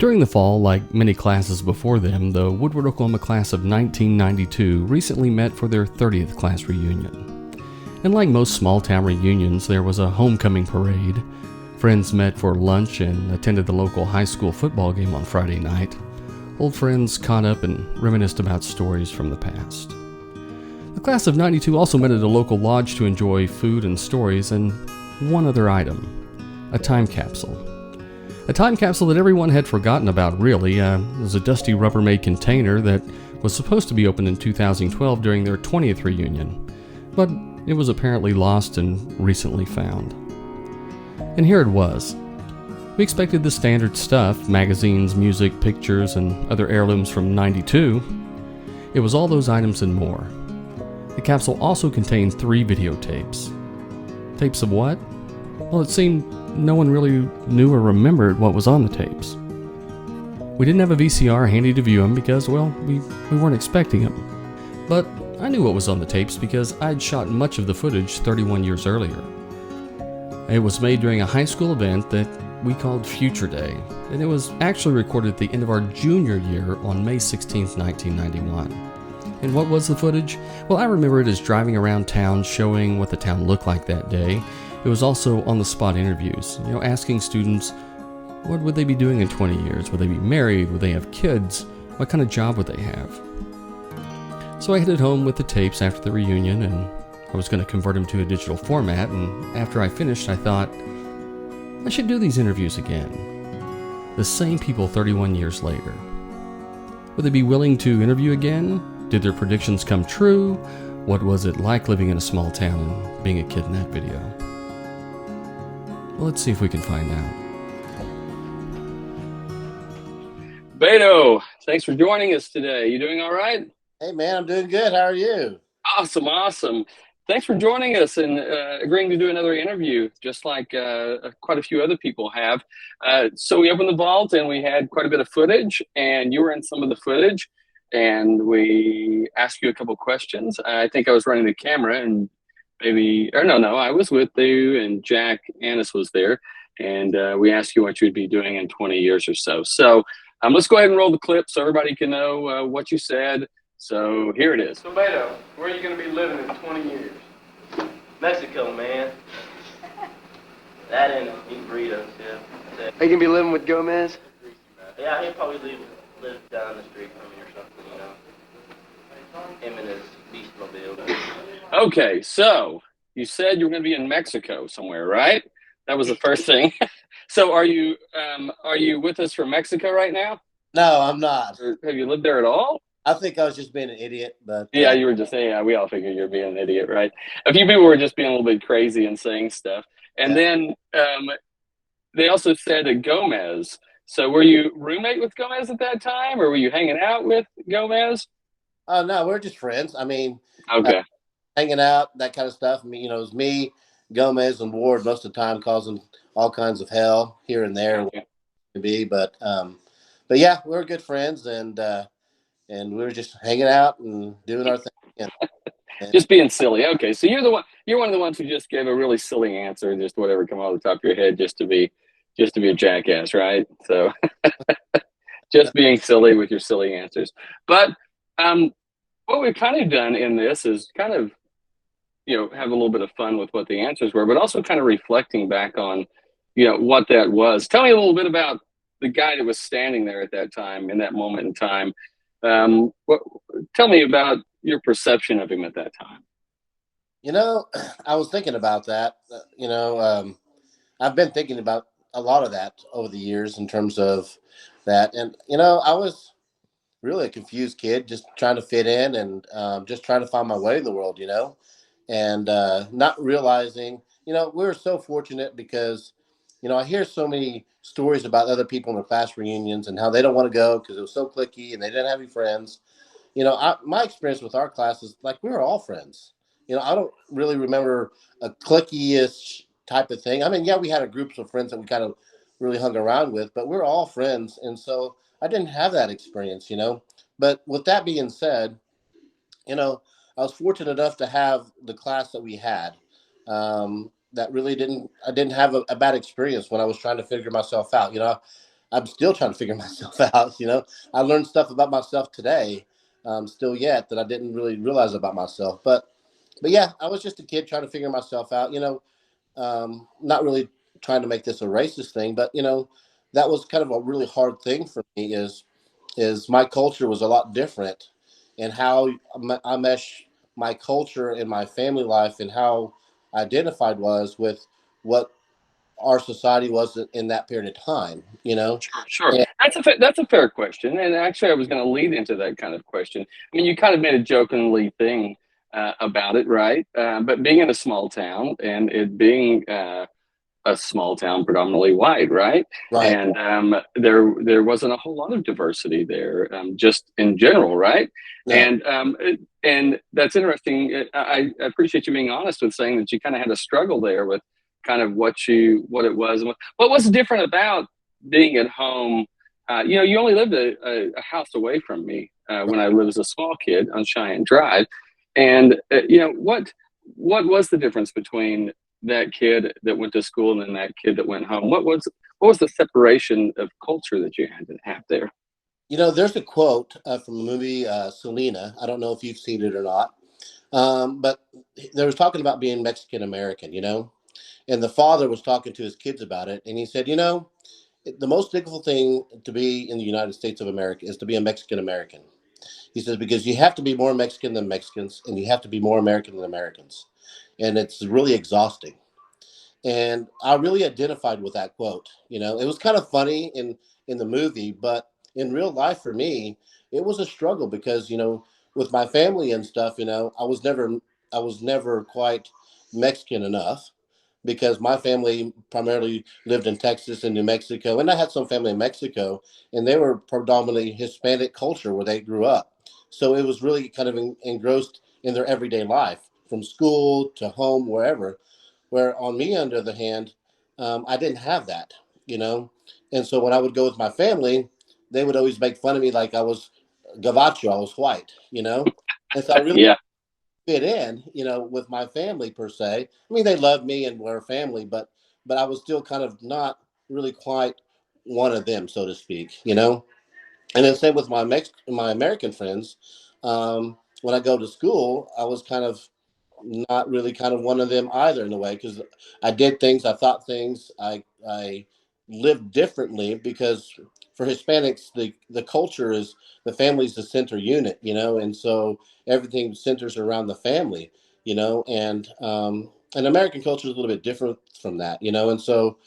During the fall, like many classes before them, the Woodward Oklahoma class of 1992 recently met for their 30th class reunion. And like most small-town reunions, there was a homecoming parade. Friends met for lunch and attended the local high school football game on Friday night. Old friends caught up and reminisced about stories from the past. The class of 92 also met at a local lodge to enjoy food and stories and one other item, a time capsule. A time capsule that everyone had forgotten about, really. It was a dusty Rubbermaid container that was supposed to be opened in 2012 during their 20th reunion, but it was apparently lost and recently found. And here it was. We expected the standard stuff, magazines, music, pictures, and other heirlooms from 92. It was all those items and more. The capsule also contained 3 videotapes. Tapes of what? Well, it seemed no one really knew or remembered what was on the tapes. We didn't have a VCR handy to view them because, well, we weren't expecting them. But I knew what was on the tapes because I'd shot much of the footage 31 years earlier. It was made during a high school event that we called Future Day, and it was actually recorded at the end of our junior year on May 16th, 1991. And what was the footage? Well, I remember it as driving around town showing what the town looked like that day. It was also on-the-spot interviews, asking students, what would they be doing in 20 years? Would they be married? Would they have kids? What kind of job would they have? So I headed home with the tapes after the reunion, and I was going to convert them to a digital format, and after I finished, I thought, I should do these interviews again. The same people 31 years later. Would they be willing to interview again? Did their predictions come true? What was it like living in a small town and being a kid in that video? Well, let's see if we can find out. Beto, thanks for joining us today. You doing all right? Hey, man, I'm doing good. How are you? Awesome. Thanks for joining us and agreeing to do another interview, just like quite a few other people have. So we opened the vault and we had quite a bit of footage, and you were in some of the footage, and we asked you a couple questions. I think I was running the camera, and I was with you, and Jack Annis was there, and we asked you what you'd be doing in 20 years or so. So let's go ahead and roll the clip so everybody can know what you said. So here it is. So Beto, where are you going to be living in 20 years? Mexico, man. That and eating burritos, yeah. Are you going to be living with Gomez? Yeah, he'll probably live down the street from me or something, Him and his beastmobile. Okay, so you said you were going to be in Mexico somewhere, right? That was the first thing. So are you with us from Mexico right now? No, I'm not. Or have you lived there at all? I think I was just being an idiot, but... Yeah, you were just saying, we all figured you're being an idiot, right? A few people were just being a little bit crazy and saying stuff. And then they also said Gomez. So were you roommate with Gomez at that time, or were you hanging out with Gomez? No, we're just friends. I mean, okay. Hanging out, that kind of stuff. I mean, it was me, Gomez, and Ward most of the time causing all kinds of hell here and there. Okay. But yeah, we were good friends, and we were just hanging out and doing our thing. And just being silly. Okay, so you're one of the ones who just gave a really silly answer, just whatever come off the top of your head, just to be a jackass, right? So just being silly with your silly answers. But what we've kind of done in this is kind of have a little bit of fun with what the answers were, but also kind of reflecting back on what that was. Tell me a little bit about the guy that was standing there at that time, in that moment in time. Tell me about your perception of him at that time. I was thinking about that. I've been thinking about a lot of that over the years in terms of that. And, I was really a confused kid, just trying to fit in and just trying to find my way in the world, and not realizing, we were so fortunate because, I hear so many stories about other people in their class reunions and how they don't want to go because it was so cliquey and they didn't have any friends. My experience with our class is like we were all friends. I don't really remember a cliquey-ish type of thing. I mean, yeah, we had a group of friends that we kind of really hung around with, but we're all friends. And so I didn't have that experience, But with that being said, I was fortunate enough to have the class that we had. That really I didn't have a bad experience when I was trying to figure myself out. I'm still trying to figure myself out. I learned stuff about myself today, still yet, that I didn't really realize about myself. But yeah, I was just a kid trying to figure myself out. Not really trying to make this a racist thing, but that was kind of a really hard thing for me. Is my culture was a lot different, and how I mesh my culture and my family life and how I identified was with what our society was in that period of time. Sure. And That's a fair question, and actually, I was going to lead into that kind of question. I mean, you kind of made a jokingly thing about it, right? But being in a small town and it being a small town, predominantly white, right? right, And there wasn't a whole lot of diversity there, just in general, right? no, And that's interesting. I appreciate you being honest with saying that you kind of had a struggle there with kind of what it was, and what was different about being at home. You only lived a house away from me when I lived as a small kid on Cheyenne Drive, and what was the difference between that kid that went to school and then that kid that went home? What was the separation of culture that you had to have there? there's a quote from the movie Selena. I don't know if you've seen it or not, but they was talking about being Mexican American. And the father was talking to his kids about it, and he said, the most difficult thing to be in the United States of America is to be a Mexican American. He says, because you have to be more Mexican than Mexicans, and you have to be more American than Americans, and it's really exhausting. And I really identified with that quote. It was kind of funny in the movie, but in real life for me, it was a struggle because with my family and stuff, I was never quite Mexican enough, because my family primarily lived in Texas and New Mexico, and I had some family in Mexico, and they were predominantly Hispanic culture where they grew up. So it was really kind of engrossed in their everyday life, from school to home, wherever. Where on me, on the other hand, I didn't have that, you know. And so when I would go with my family, they would always make fun of me like I was Gavacho, I was white. And so I really Yeah, fit in, with my family per se. I mean, they loved me and we're family, but I was still kind of not really quite one of them, so to speak. And then same with my American friends. When I go to school, I was kind of not really kind of one of them either in a way, because I did things, I thought things, I lived differently, because for Hispanics the culture is the family's the center unit, and so everything centers around the family, and American culture is a little bit different from that, and so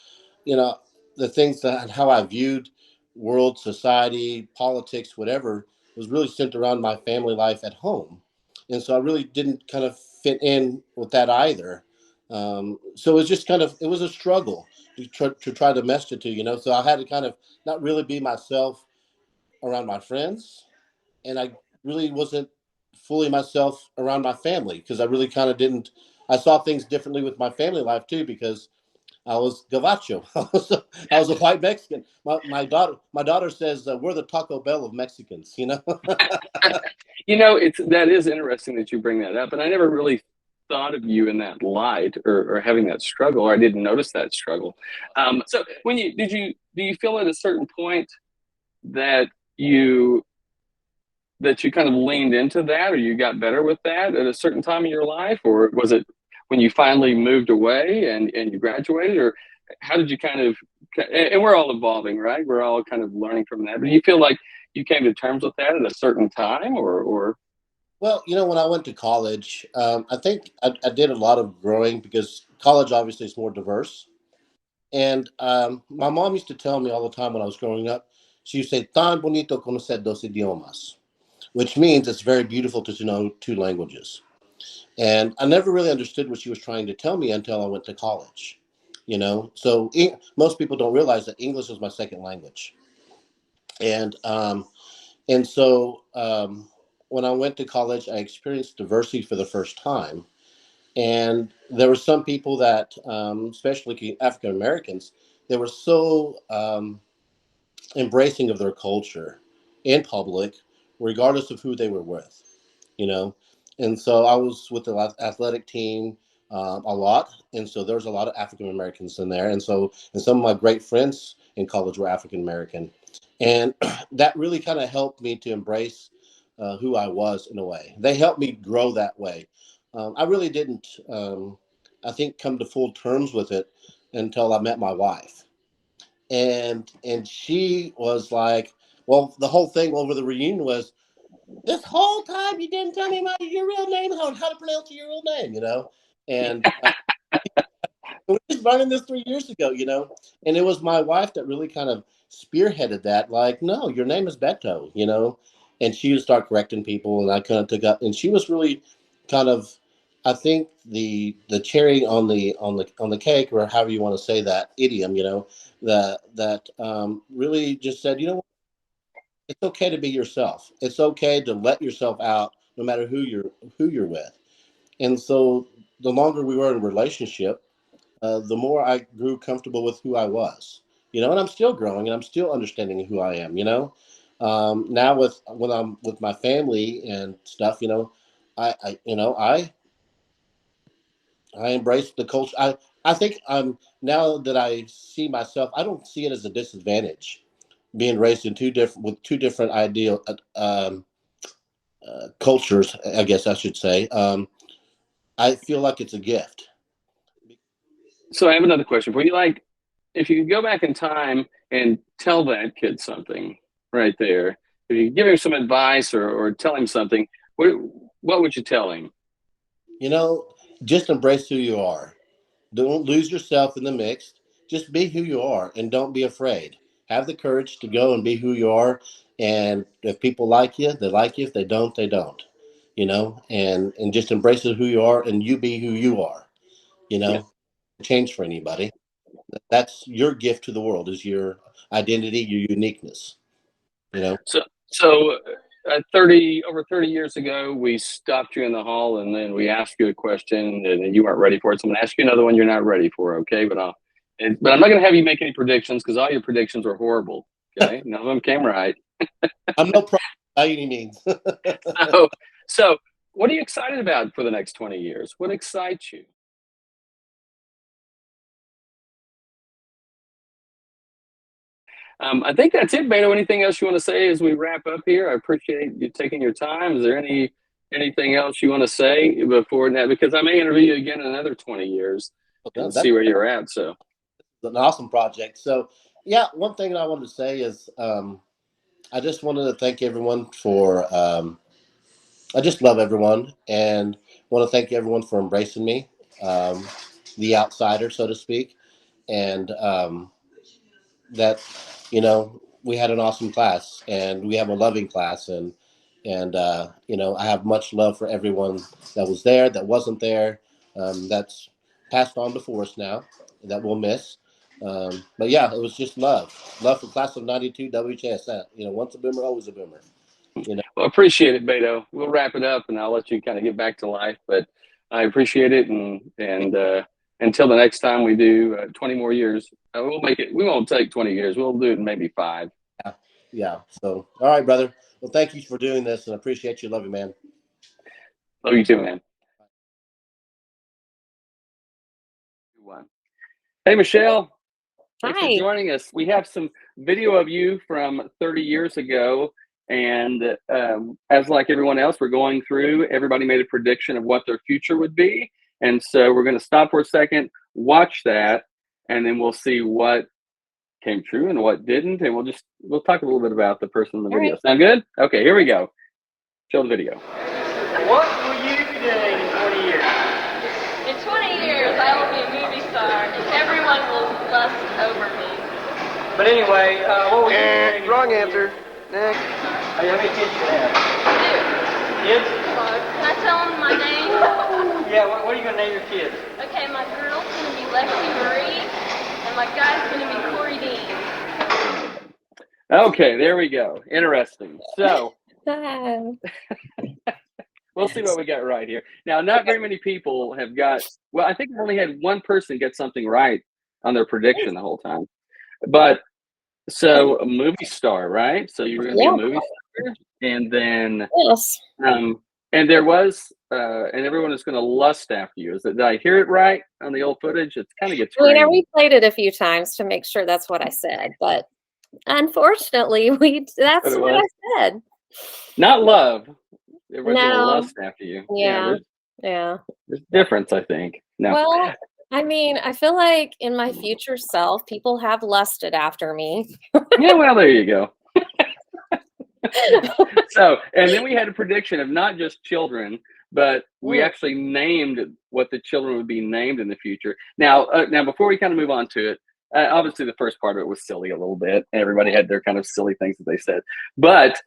you know the things that how I viewed world, society, politics, whatever, was really centered around my family life at home, and so I really didn't kind of fit in with that either. So it was just kind of, it was a struggle to try to mesh the two. So I had to kind of not really be myself around my friends, and I really wasn't fully myself around my family, because I really kind of didn't. I saw things differently with my family life too, because I was Gavacho. I was a white Mexican. My daughter says we're the Taco Bell of Mexicans. it's that is interesting that you bring that up, and I never really thought of you in that light, or having that struggle, or I didn't notice that struggle. So when you do you feel at a certain point that you kind of leaned into that, or you got better with that at a certain time in your life, or was it when you finally moved away and you graduated, or how did you kind of? And we're all evolving, right? We're all kind of learning from that. But do you feel like you came to terms with that at a certain time, or Well, when I went to college, I think I did a lot of growing, because college obviously is more diverse. And my mom used to tell me all the time when I was growing up, she used to say, "Tan bonito conocer dos idiomas," which means it's very beautiful to know two languages. And I never really understood what she was trying to tell me until I went to college. So most people don't realize that English is my second language. And when I went to college, I experienced diversity for the first time. And there were some people that, especially African Americans, they were so embracing of their culture in public, regardless of who they were with, you know. And so I was with the athletic team a lot, and so there was a lot of African Americans in there, and some of my great friends in college were African American, and that really kind of helped me to embrace who I was in a way. They helped me grow that way. I really didn't, I think, come to full terms with it until I met my wife, and she was like, well, the whole thing over the reunion was, this whole time you didn't tell me your real name, how to pronounce your real name, and we just learning this 3 years ago, and it was my wife that really kind of spearheaded that. Like, no, your name is Beto, and she would start correcting people, and I kind of took up, and she was really kind of, I think the cherry on the cake, or however you want to say that idiom, that really just said, it's okay to be yourself. It's okay to let yourself out, no matter who you're with. And so, the longer we were in a relationship, the more I grew comfortable with who I was, and I'm still growing and I'm still understanding who I am, now when I'm with my family and stuff, I embrace the culture. I think now that I see myself, I don't see it as a disadvantage being raised in two different ideal cultures, I guess I should say. I feel like it's a gift. So I have another question for you. Like, if you could go back in time and tell that kid something right there, if you could give him some advice or tell him something, what would you tell him? Just embrace who you are. Don't lose yourself in the mix. Just be who you are and don't be afraid. Have the courage to go and be who you are. And if people like you, they like you. If they don't, they don't. And just embrace who you are and you be who you are. You Yeah. know, change for anybody. That's your gift to the world, is your identity, your uniqueness. So 30 over 30 years ago, we stopped you in the hall and then we asked you a question and you weren't ready for it. So I'm going to ask you another one you're not ready for. Okay. But I'm not going to have you make any predictions because all your predictions were horrible. Okay. None of them came right. I'm no problem by any means. So what are you excited about for the next 20 years? What excites you? I think that's it, Beto. Anything else you want to say as we wrap up here? I appreciate you taking your time. Is there anything else you want to say before that? Because I may interview you again in another 20 years and see where you're at. So It's an awesome project. So, yeah, one thing I wanted to say is I just wanted to thank everyone for. I just love everyone and want to thank everyone for embracing me, um, the outsider, so to speak, and that we had an awesome class and we have a loving class, and I have much love for everyone that was there, that wasn't there, that's passed on before us now, that we'll miss. But yeah, it was just love for class of '92 WHS. Once a boomer, always a boomer. well, appreciate it, Beto. We'll wrap it up and I'll let you kind of get back to life. But I appreciate it, and until the next time we do 20 more years, we'll make it. We won't take 20 years. We'll do it in maybe 5. Yeah. So, all right, brother. Well, thank you for doing this, and I appreciate you. Love you, man. Love you too, man. Hey, Michelle. Thanks for Hi. joining us. We have some video of you from 30 years ago. And as like everyone else, we're going through, everybody made a prediction of what their future would be. And so we're going to stop for a second, watch that, and then we'll see what came true and what didn't. And we'll talk a little bit about the person in the video. Right. Sound good? Okay, here we go. Show the video. What will you be doing in 20 years? In 20 years, I will be a movie star, and everyone will lust over me. But anyway, what will you be doing? Wrong answer. Next. Hey, how many kids you have? Kids? Can I tell them my name? Yeah, what are you going to name your kids? Okay, my girl's going to be Lexi Marie, and my guy's going to be Corey Dean. Okay, there we go. Interesting. So we'll see what we got right here. Now, not very many people have got, well, I think we only had one person get something right on their prediction the whole time. But so a movie star, right? So you were going to be a movie star, and then Yes. and there was and everyone is going to lust after you. Did I hear it right on the old footage? It kind of gets I mean, I grainy. replayed it a few times to make sure that's what I said, but unfortunately, that's But it what was I said. not love. Everyone's going to No. lust after you. Yeah. There's difference, I think. No. Well, I mean, I feel like in my future self, people have lusted after me. Yeah, well, there you go. So, and then we had a prediction of not just children, but we actually named what the children would be named in the future. Now, before we kind of move on to it, obviously the first part of it was silly a little bit. Everybody had their kind of silly things that they said. But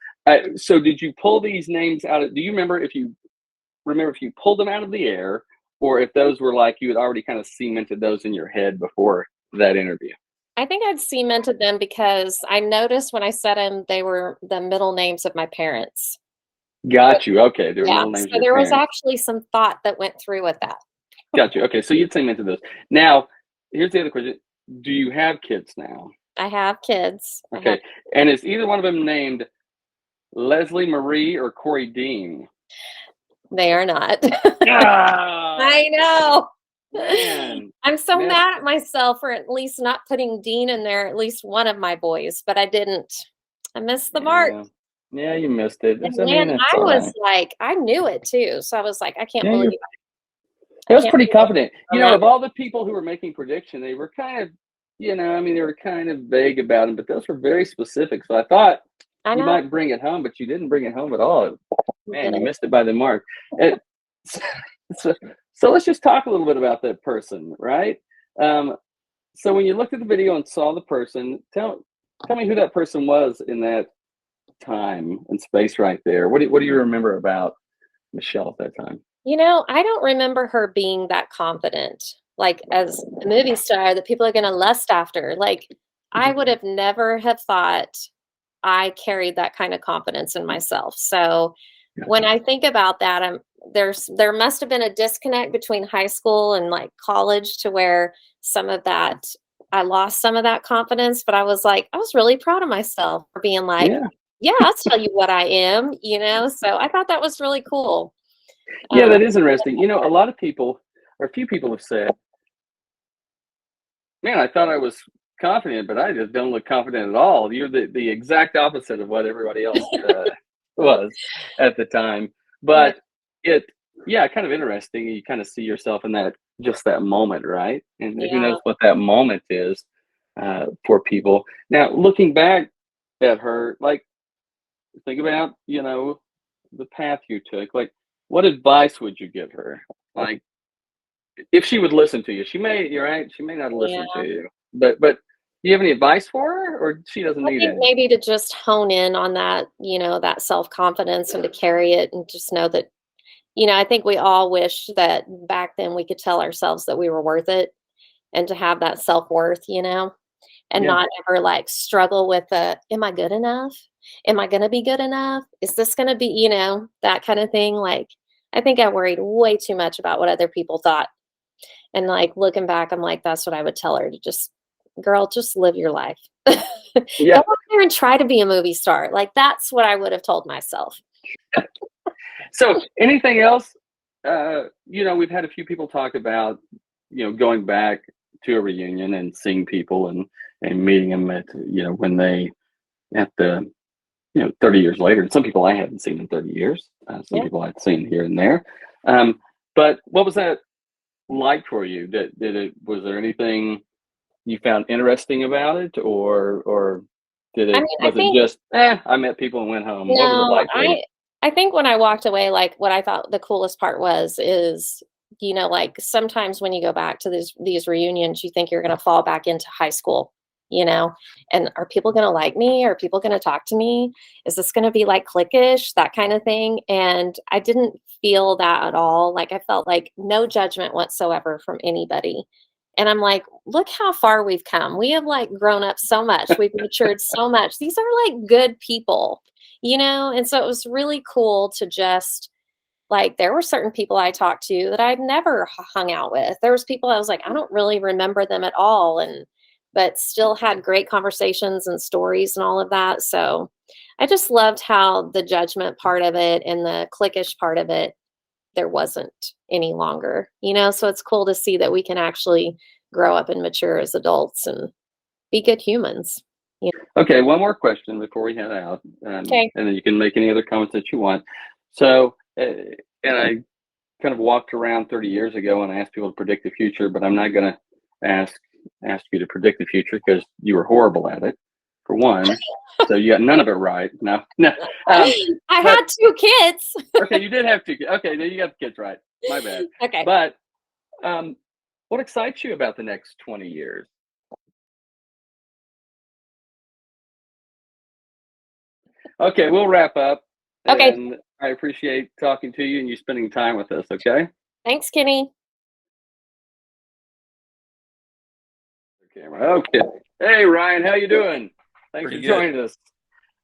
so, did you pull these names out of? Do you remember if you pulled them out of the air, or if those were like you had already kind of cemented those in your head before that interview? I think I'd cemented them because I noticed when I said them, they were the middle names of my parents. Got you. Okay. There were Yeah, middle names of so your there was parents. actually some thought that went through with that. Got you. Okay, so you'd cemented those. Now, here's the other question. Do you have kids now? I have kids. Okay. And is either one of them named Leslie Marie or Corey Dean? They are not. Ah, I know. man. I'm so Man. mad at myself for at least not putting Dean in there, at least one of my boys, but I didn't. I missed the mark. Yeah, you missed it. And I mean, man, it's I all was right. like, I knew it too. So I was like, I can't Yeah, believe I was can't pretty believe confident. You know, that. of all the people who were making prediction, they were kind of, they were kind of vague about them, but those were very specific. So I thought I you know. might bring it home, but you didn't bring it home at all. Man, you did. missed it by the mark. And so let's just talk a little bit about that person, right? So when you looked at the video and saw the person, tell me who that person was in that time and space right there. What do you remember about Michelle at that time? You know, I don't remember her being that confident, like as a movie star that people are going to lust after. Like, I would have never have thought I carried that kind of confidence in myself. So when I think about that, there must have been a disconnect between high school and like college to where some of that, I lost some of that confidence, but I was really proud of myself for being like, yeah, I'll tell you what I am, So I thought that was really cool. Yeah, that is interesting. A lot of people, or a few people have said, man, I thought I was confident, but I just don't look confident at all. You're the exact opposite of what everybody else was at the time. But kind of interesting. You kind of see yourself in that moment, right? And who knows what that moment is for people. Now, looking back at her, like, think about, the path you took. Like, what advice would you give her? Like, if she would listen to you, you're right, she may not listen to you. But do you have any advice for her, or she doesn't need it? Maybe to just hone in on that, that self-confidence and to carry it and just know that, I think we all wish that back then we could tell ourselves that we were worth it and to have that self-worth, and not ever like struggle with am I good enough? Am I going to be good enough? Is this going to be, that kind of thing? Like, I think I worried way too much about what other people thought. And like looking back, I'm like, that's what I would tell her to just live your life. Go out there and try to be a movie star. Like, that's what I would have told myself. So anything else? We've had a few people talk about, going back to a reunion and seeing people and meeting them at, when they, at the, 30 years later. And some people I hadn't seen in 30 years. Some people I'd seen here and there. But what was that like for you? Was there anything you found interesting about it, or did it? I met people and went home? No, what was it like for you? I think when I walked away, like what I thought the coolest part is, like sometimes when you go back to these reunions, you think you're going to fall back into high school, and are people going to like me? Are people going to talk to me? Is this going to be like cliquish, that kind of thing? And I didn't feel that at all. Like, I felt like no judgment whatsoever from anybody. And I'm like, look how far we've come. We have like grown up so much. We've matured so much. These are like good people, And so it was really cool to just like, there were certain people I talked to that I'd never hung out with. There was people I was like, I don't really remember them at all. But still had great conversations and stories and all of that. So I just loved how the judgment part of it and the cliquish part of it, there wasn't any longer, so it's cool to see that we can actually grow up and mature as adults and be good humans. Okay, one more question before we head out. Okay. And then you can make any other comments that you want. So, and I kind of walked around 30 years ago and I asked people to predict the future, but I'm not going to ask you to predict the future because you were horrible at it, for one. So you got none of it right. No. I had 2 kids. Okay, you did have 2 kids. Okay, then you got the kids right. My bad. Okay. But what excites you about the next 20 years? Okay, we'll wrap up. Okay. And I appreciate talking to you and you spending time with us, okay? Thanks, Kenny. Okay. Hey, Ryan, how you doing? Thanks Pretty for good. joining us.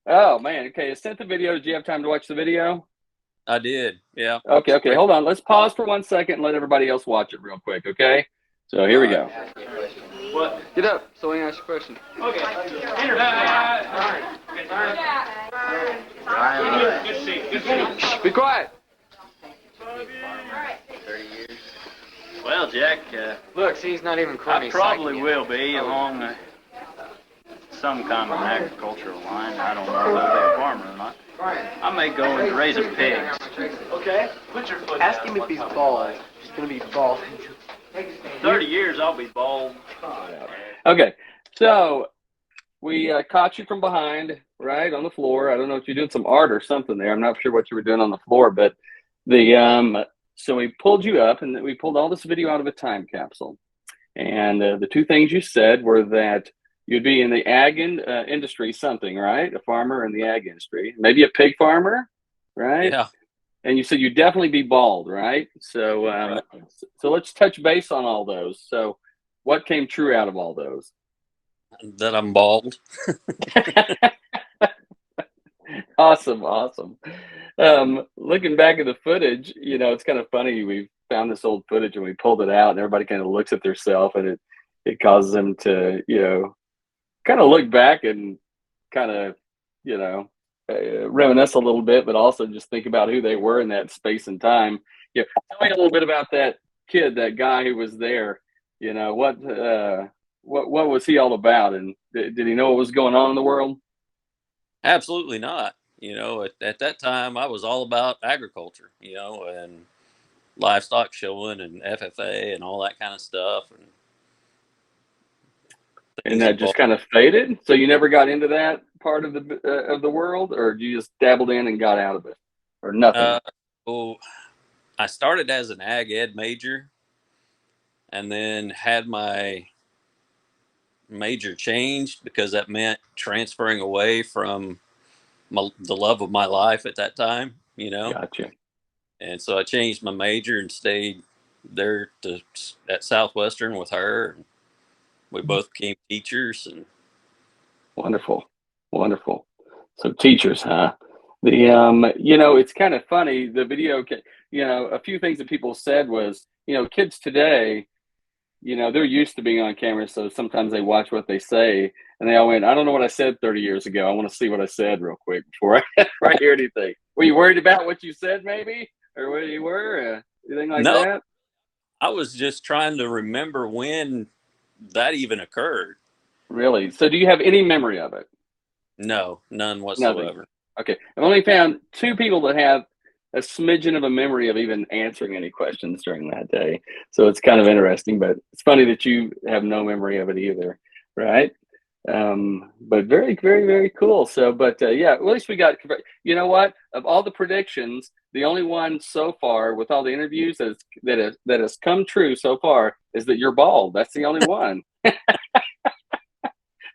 Oh, man. Okay, I sent the video. Did you have time to watch the video? I did, yeah. Okay, hold on. Let's pause for 1 second and let everybody else watch it real quick, okay? So here we go. What? Get up so we can ask you a question. Okay. Shh, be quiet. 30 years. Well, Jack, Look, see, he's not even corny. I probably will be along some kind of an agricultural line. I don't know if I'll be a farmer or not. I may go into raising pigs. Okay. Put your foot Ask him if he's bald. He's going to be bald. 30 years, I'll be bald. Okay, so we caught you from behind, right, on the floor. I don't know if you're doing some art or something there. I'm not sure what you were doing on the floor, but so we pulled you up and we pulled all this video out of a time capsule. And the 2 things you said were that you'd be in the ag industry, something, right? A farmer in the ag industry, maybe a pig farmer, right? Yeah. And you said you'd definitely be bald, right? So, Right. So let's touch base on all those. So what came true out of all those? That I'm bald. Awesome. Looking back at the footage, it's kind of funny. We found this old footage and we pulled it out and everybody kind of looks at themselves and it causes them to, kind of look back and kind of, reminisce a little bit, but also just think about who they were in that space and time. Tell me a little bit about that kid, that guy who was there. What was he all about? And did he know what was going on in the world? Absolutely not. At that time, I was all about agriculture, and livestock showing and FFA and all that kind of stuff. And that just kind of faded. So you never got into that part of the world, or you just dabbled in and got out of it, or nothing? Well, I started as an ag ed major, and then had my major changed because that meant transferring away from the love of my life at that time. Gotcha. And so I changed my major and stayed there at Southwestern with her. And we both became teachers. And Wonderful. So teachers, huh? It's kind of funny. The video, a few things that people said was, kids today, they're used to being on camera, so sometimes they watch what they say, and they all went, I don't know what I said 30 years ago. I want to see what I said real quick before I hear anything. Were you worried about what you said, maybe? Or where you were? Anything like no, that? I was just trying to remember when that even occurred. Really? So do you have any memory of it? No, none whatsoever. Nothing. Okay. I've only found 2 people that have a smidgen of a memory of even answering any questions during that day. So it's kind of interesting, but it's funny that you have no memory of it either, right? But very, very, very cool. So, but yeah, at least we got, what? Of all the predictions, the only one so far with all the interviews that has come true so far is that you're bald. That's the only one.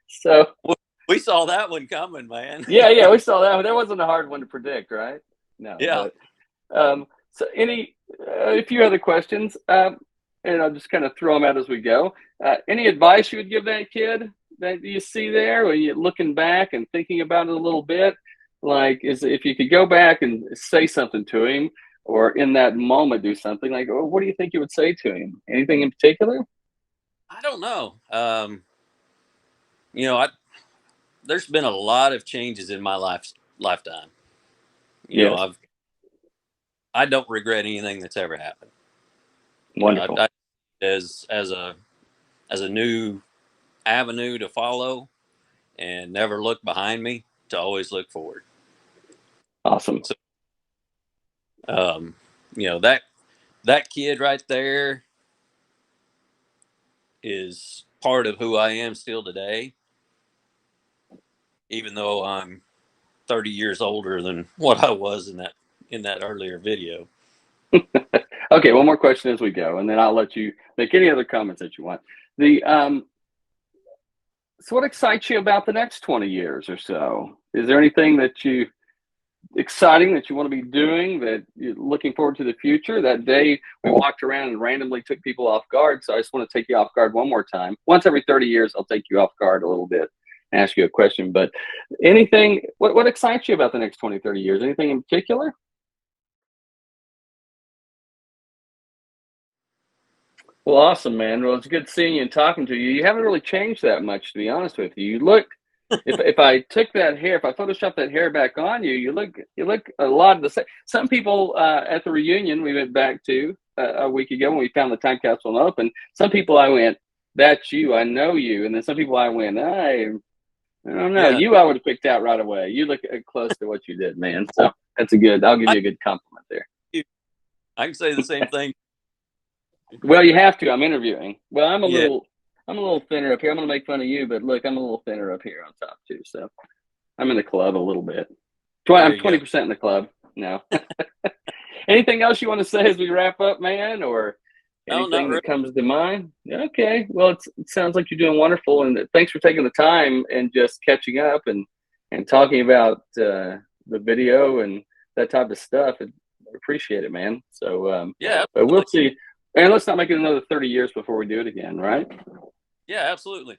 So we saw that one coming, man. yeah, we saw that one. That wasn't a hard one to predict, right? No. Yeah. But, so a few other questions, and I'll just kind of throw them out as we go. Any advice you would give that kid that you see there when you're looking back and thinking about it a little bit? Like, if you could go back and say something to him, or in that moment do something, like, oh, what do you think you would say to him? Anything in particular? I don't know. There's been a lot of changes in my lifetime. Yes. I don't regret anything that's ever happened. Wonderful. As a new avenue to follow, and never look behind me, to always look forward. Awesome. So, that kid right there is part of who I am still today, even though I'm 30 years older than what I was in that earlier video. Okay, one more question as we go, and then I'll let you make any other comments that you want. So what excites you about the next 20 years or so? Is there anything exciting that you want to be doing, that you're looking forward to the future? That day we walked around and randomly took people off guard, so I just want to take you off guard one more time. Once every 30 years, I'll take you off guard a little bit and ask you a question. But anything, what excites you about the next 20, 30 years? Anything in particular? Well, awesome, man. Well, it's good seeing you and talking to you. You haven't really changed that much, to be honest with you. You look, if I took that hair, if I photoshopped that hair back on you, you look a lot of the same. Some people at the reunion we went back to a week ago when we found the time capsule open. Some people I went, that's you, I know you, and then some people I went, I don't know, Yeah. you I would have picked out right away. You look close to what you did, man. So that's I'll give you a good compliment there. I can say the same thing. Well, you have to. I'm interviewing. Well, I'm a Yeah. little thinner up here. I'm gonna make fun of you, but look, I'm a little thinner up here on top too. So I'm in the club a little bit. I'm 20% in the club now. Anything else you want to say as we wrap up, man, or anything that comes to mind? Okay. Well, it sounds like you're doing wonderful, and thanks for taking the time and just catching up and talking about the video and that type of stuff. I appreciate it, man. So Yeah, but we'll see. And let's not make it another 30 years before we do it again, right? Yeah, absolutely.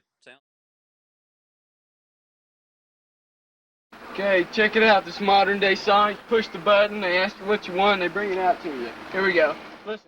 Okay, check it out. This modern day song. You push the button, they ask you what you want, they bring it out to you. Here we go. Listen.